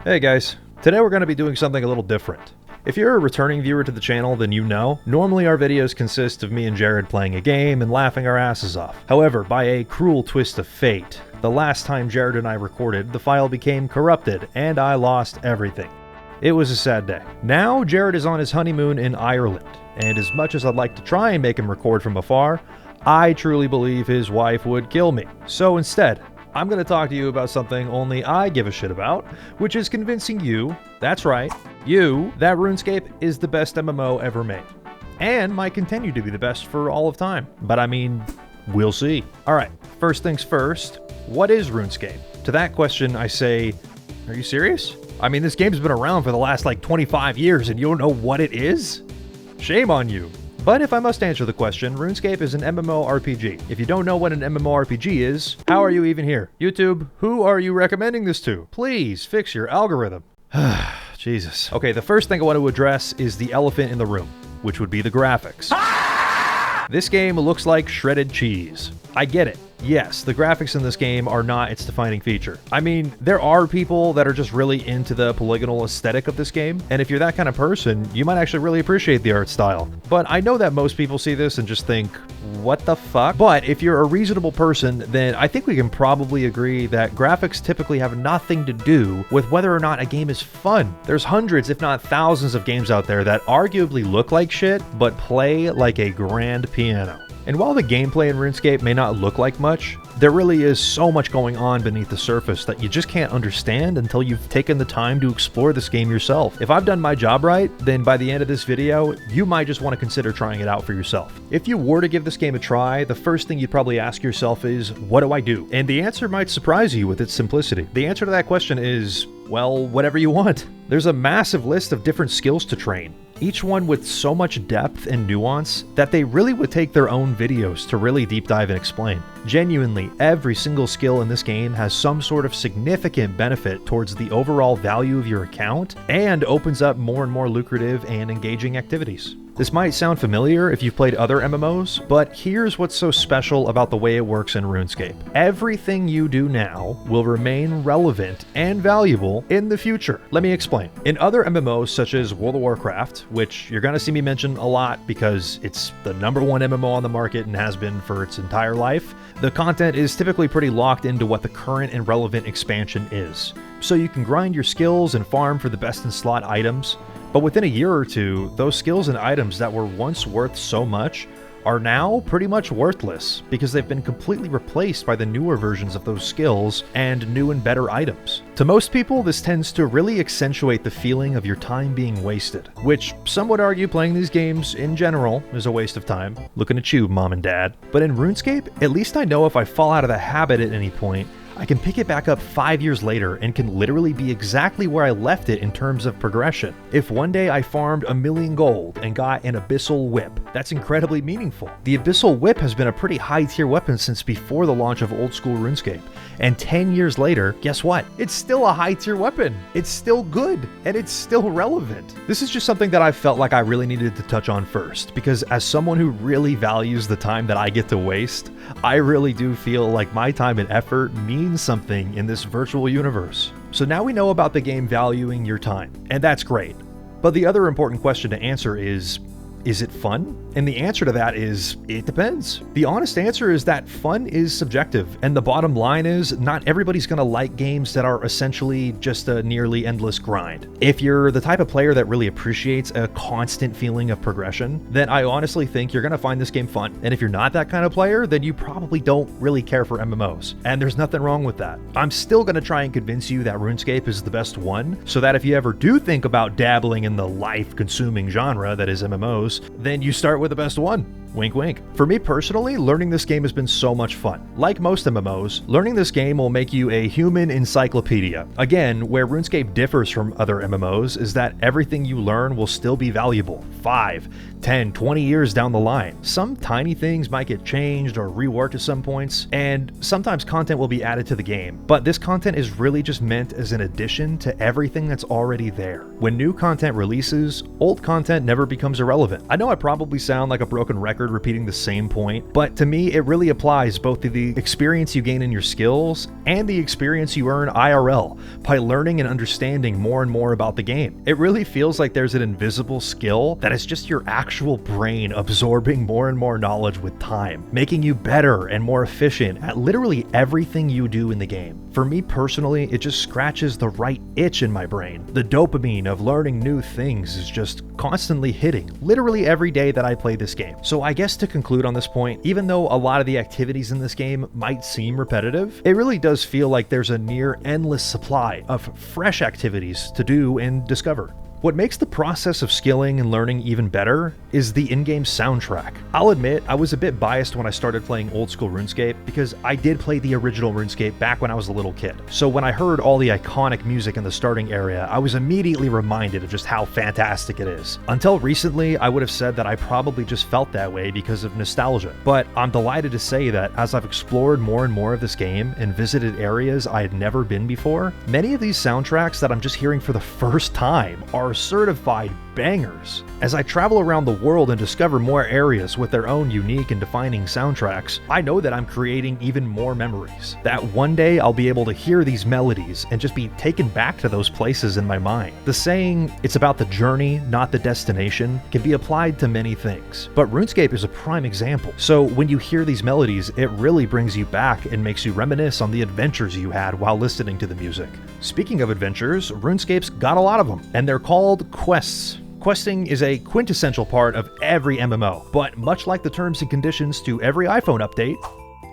Hey guys, today we're going to be doing something a little different. If you're a returning viewer to the channel, then you know, normally our videos consist of me and Jared playing a game and laughing our asses off. However, by a cruel twist of fate, the last time Jared and I recorded, the file became corrupted and I lost everything. It was a sad day. Now, Jared is on his honeymoon in Ireland, and as much as I'd like to try and make him record from afar, I truly believe his wife would kill me. So instead, I'm going to talk to you about something only I give a shit about, which is convincing you, that's right, you, that RuneScape is the best MMO ever made. And might continue to be the best for all of time. But I mean, we'll see. Alright, first things first, what is RuneScape? To that question I say, are you serious? I mean, this game's been around for the last 25 years and you don't know what it is? Shame on you. But if I must answer the question, RuneScape is an MMORPG. If you don't know what an MMORPG is, how are you even here? YouTube, who are you recommending this to? Please fix your algorithm. Jesus. Okay, the first thing I want to address is the elephant in the room, which would be the graphics. This game looks like shredded cheese. I get it. Yes, the graphics in this game are not its defining feature. I mean, there are people that are just really into the polygonal aesthetic of this game, and if you're that kind of person, you might actually really appreciate the art style. But I know that most people see this and just think, what the fuck? But if you're a reasonable person, then I think we can probably agree that graphics typically have nothing to do with whether or not a game is fun. There's hundreds, if not thousands of games out there that arguably look like shit, but play like a grand piano. And while the gameplay in RuneScape may not look like much, there really is so much going on beneath the surface that you just can't understand until you've taken the time to explore this game yourself. If I've done my job right, then by the end of this video, you might just want to consider trying it out for yourself. If you were to give this game a try, the first thing you'd probably ask yourself is, what do I do? And the answer might surprise you with its simplicity. The answer to that question is, well, whatever you want. There's a massive list of different skills to train, each one with so much depth and nuance that they really would take their own videos to really deep dive and explain. Genuinely, every single skill in this game has some sort of significant benefit towards the overall value of your account and opens up more and more lucrative and engaging activities. This might sound familiar if you've played other MMOs, but here's what's so special about the way it works in RuneScape. Everything you do now will remain relevant and valuable in the future. Let me explain. In other MMOs such as World of Warcraft, which you're gonna see me mention a lot because it's the #1 MMO on the market and has been for its entire life, the content is typically pretty locked into what the current and relevant expansion is. So you can grind your skills and farm for the best in slot items, but within a year or two, those skills and items that were once worth so much are now pretty much worthless because they've been completely replaced by the newer versions of those skills and new and better items. To most people, this tends to really accentuate the feeling of your time being wasted, which some would argue playing these games in general is a waste of time. Looking at you, mom and dad. But in RuneScape, at least I know if I fall out of the habit at any point, I can pick it back up 5 years later and can literally be exactly where I left it in terms of progression. If one day I farmed 1,000,000 gold and got an Abyssal Whip, that's incredibly meaningful. The Abyssal Whip has been a pretty high tier weapon since before the launch of old school RuneScape. And 10 years later, guess what? It's still a high tier weapon. It's still good, and it's still relevant. This is just something that I felt like I really needed to touch on first, because as someone who really values the time that I get to waste, I really do feel like my time and effort means something in this virtual universe. So now we know about the game valuing your time, and that's great. But the other important question to answer is it fun? And the answer to that is, it depends. The honest answer is that fun is subjective, and the bottom line is not everybody's gonna like games that are essentially just a nearly endless grind. If you're the type of player that really appreciates a constant feeling of progression, then I honestly think you're gonna find this game fun. And if you're not that kind of player, then you probably don't really care for MMOs. And there's nothing wrong with that. I'm still gonna try and convince you that RuneScape is the best one, so that if you ever do think about dabbling in the life-consuming genre that is MMOs, then you start with the best one. Wink wink. For me personally, learning this game has been so much fun. Like most MMOs, learning this game will make you a human encyclopedia. Again, where RuneScape differs from other MMOs is that everything you learn will still be valuable 5, 10, 20 years down the line. Some tiny things might get changed or reworked at some points, and sometimes content will be added to the game, but this content is really just meant as an addition to everything that's already there. When new content releases, old content never becomes irrelevant. I know I probably sound like a broken record record repeating the same point, but to me, it really applies both to the experience you gain in your skills and the experience you earn IRL by learning and understanding more and more about the game. It really feels like there's an invisible skill that is just your actual brain absorbing more and more knowledge with time, making you better and more efficient at literally everything you do in the game. For me personally, it just scratches the right itch in my brain. The dopamine of learning new things is just constantly hitting, literally every day that I play this game. So I guess to conclude on this point, even though a lot of the activities in this game might seem repetitive, it really does feel like there's a near endless supply of fresh activities to do and discover. What makes the process of skilling and learning even better is the in-game soundtrack. I'll admit, I was a bit biased when I started playing old school RuneScape because I did play the original RuneScape back when I was a little kid. So when I heard all the iconic music in the starting area, I was immediately reminded of just how fantastic it is. Until recently, I would have said that I probably just felt that way because of nostalgia. But I'm delighted to say that as I've explored more and more of this game and visited areas I had never been before, many of these soundtracks that I'm just hearing for the first time are certified bangers. As I travel around the world and discover more areas with their own unique and defining soundtracks, I know that I'm creating even more memories. That one day I'll be able to hear these melodies and just be taken back to those places in my mind. The saying, "It's about the journey, not the destination," can be applied to many things. But RuneScape is a prime example. So when you hear these melodies, it really brings you back and makes you reminisce on the adventures you had while listening to the music. Speaking of adventures, RuneScape's got a lot of them, and they're called quests. Questing is a quintessential part of every MMO, but much like the terms and conditions to every iPhone update,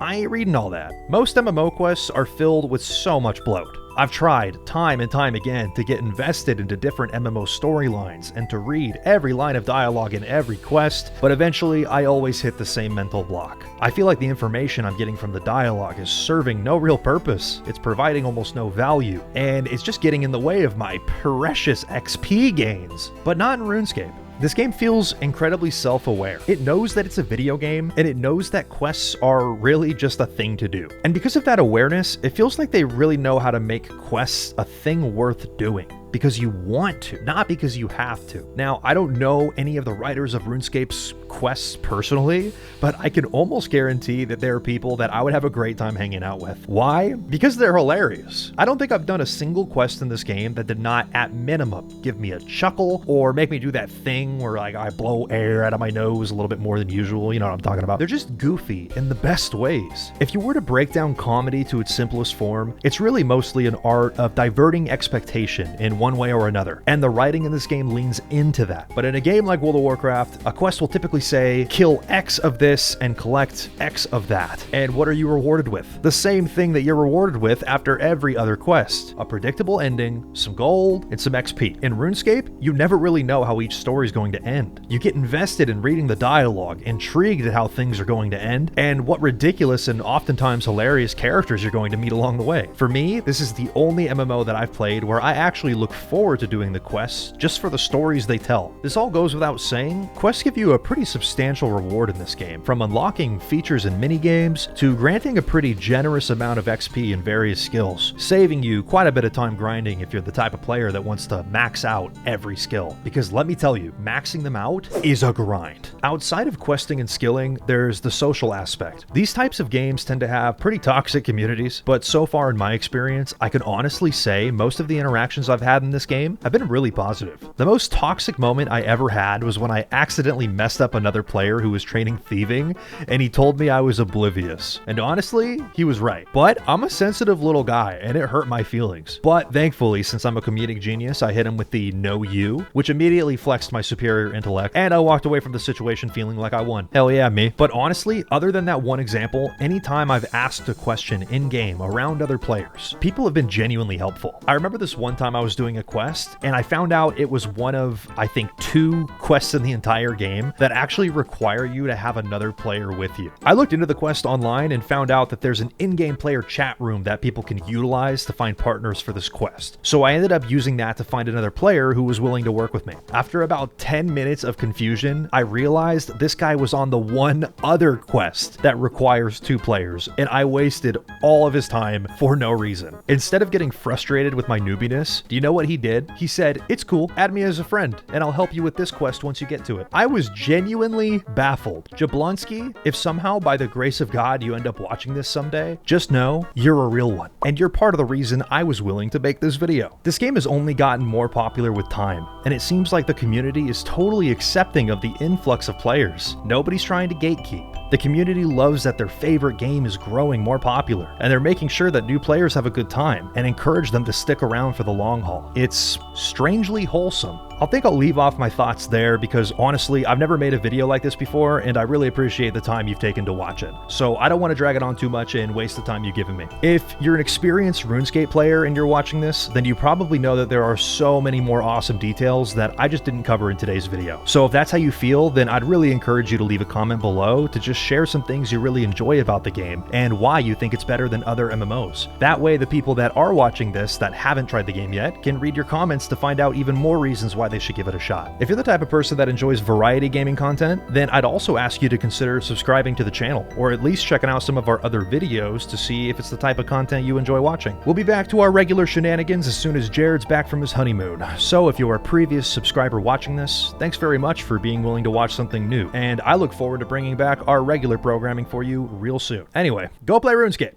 I ain't reading all that. Most MMO quests are filled with so much bloat. I've tried time and time again to get invested into different MMO storylines and to read every line of dialogue in every quest, but eventually I always hit the same mental block. I feel like the information I'm getting from the dialogue is serving no real purpose, it's providing almost no value, and it's just getting in the way of my precious XP gains. But not in RuneScape. This game feels incredibly self-aware. It knows that it's a video game, and it knows that quests are really just a thing to do. And because of that awareness, it feels like they really know how to make quests a thing worth doing. Because you want to, not because you have to. Now, I don't know any of the writers of RuneScape's quests personally, but I can almost guarantee that there are people that I would have a great time hanging out with. Why? Because they're hilarious. I don't think I've done a single quest in this game that did not, at minimum, give me a chuckle or make me do that thing where like I blow air out of my nose a little bit more than usual. You know what I'm talking about? They're just goofy in the best ways. If you were to break down comedy to its simplest form, it's really mostly an art of diverting expectation in one way or another, and the writing in this game leans into that. But in a game like World of Warcraft, a quest will typically say, kill X of this and collect X of that. And what are you rewarded with? The same thing that you're rewarded with after every other quest. A predictable ending, some gold, and some XP. In RuneScape, you never really know how each story is going to end. You get invested in reading the dialogue, intrigued at how things are going to end, and what ridiculous and oftentimes hilarious characters you're going to meet along the way. For me, this is the only MMO that I've played where I actually look forward to doing the quests just for the stories they tell. This all goes without saying, quests give you a pretty substantial reward in this game, from unlocking features and minigames to granting a pretty generous amount of XP and various skills, saving you quite a bit of time grinding if you're the type of player that wants to max out every skill. Because let me tell you, maxing them out is a grind. Outside of questing and skilling, there's the social aspect. These types of games tend to have pretty toxic communities, but so far in my experience, I can honestly say most of the interactions I've had in this game have been really positive. The most toxic moment I ever had was when I accidentally messed up another player who was training thieving, and he told me I was oblivious. And honestly, he was right. But I'm a sensitive little guy, and it hurt my feelings. But thankfully, since I'm a comedic genius, I hit him with the "no you," which immediately flexed my superior intellect, and I walked away from the situation feeling like I won. Hell yeah, me. But honestly, other than that one example, anytime I've asked a question in-game around other players, people have been genuinely helpful. I remember this one time I was doing a quest, and I found out it was one of, I think, 2 quests in the entire game that actually require you to have another player with you. I looked into the quest online and found out that there's an in-game player chat room that people can utilize to find partners for this quest. So I ended up using that to find another player who was willing to work with me. After about 10 minutes of confusion, I realized this guy was on the one other quest that requires 2 players, and I wasted all of his time for no reason. Instead of getting frustrated with my noobiness, do you know what he did? He said, "It's cool, add me as a friend, and I'll help you with this quest once you get to it." I was genuinely genuinely baffled. Jablonski, if somehow by the grace of God you end up watching this someday, just know you're a real one, and you're part of the reason I was willing to make this video. This game has only gotten more popular with time, and it seems like the community is totally accepting of the influx of players. Nobody's trying to gatekeep. The community loves that their favorite game is growing more popular, and they're making sure that new players have a good time and encourage them to stick around for the long haul. It's strangely wholesome. I think I'll leave off my thoughts there because honestly, I've never made a video like this before, and I really appreciate the time you've taken to watch it. So I don't want to drag it on too much and waste the time you've given me. If you're an experienced RuneScape player and you're watching this, then you probably know that there are so many more awesome details that I just didn't cover in today's video. So if that's how you feel, then I'd really encourage you to leave a comment below to just share some things you really enjoy about the game and why you think it's better than other MMOs. That way, the people that are watching this that haven't tried the game yet can read your comments to find out even more reasons why they should give it a shot. If you're the type of person that enjoys variety gaming content, then I'd also ask you to consider subscribing to the channel, or at least checking out some of our other videos to see if it's the type of content you enjoy watching. We'll be back to our regular shenanigans as soon as Jared's back from his honeymoon. So if you're a previous subscriber watching this, thanks very much for being willing to watch something new, and I look forward to bringing back our regular programming for you real soon. Anyway, go play RuneScape.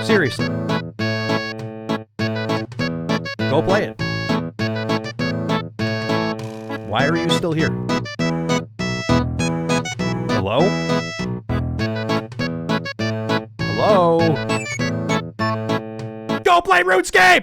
Seriously. Go play it. Why are you still here? Hello? Hello? Go play RuneScape!